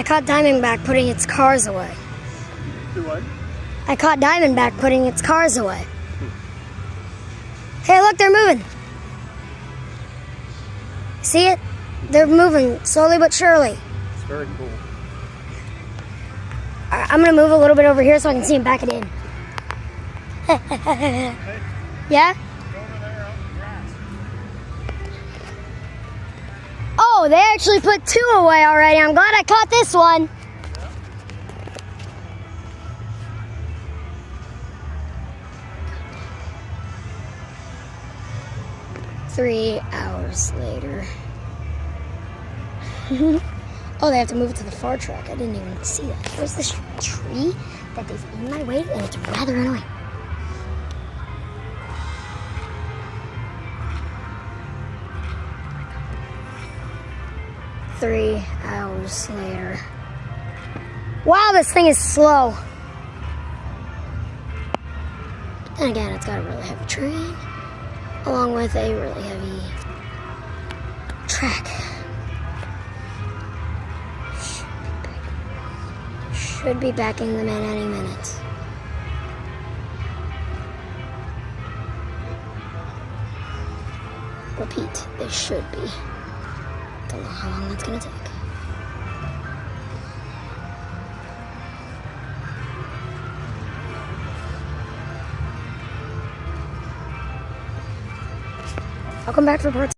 I caught Diamondback putting its cars away. Do what? I caught Diamondback putting its cars away. Hey, look, they're moving. See it? They're moving slowly but surely. It's very cool. I'm gonna move a little bit over here so I can see him back it in. Yeah? Go over there out in the grass. Oh, they actually put 2 away already. I'm glad I caught this one. Yeah. 3 hours later. Oh, they have to move it to the far track. I didn't even see that. There's this tree that is in my way, and it's rather annoying. Three hours later. Wow, this thing is slow. But then again, it's got a really heavy train, along with a really heavy track. Should be backing them in any minute. Repeat, they should be. Don't know how long that's gonna take. I'll come back for part 2.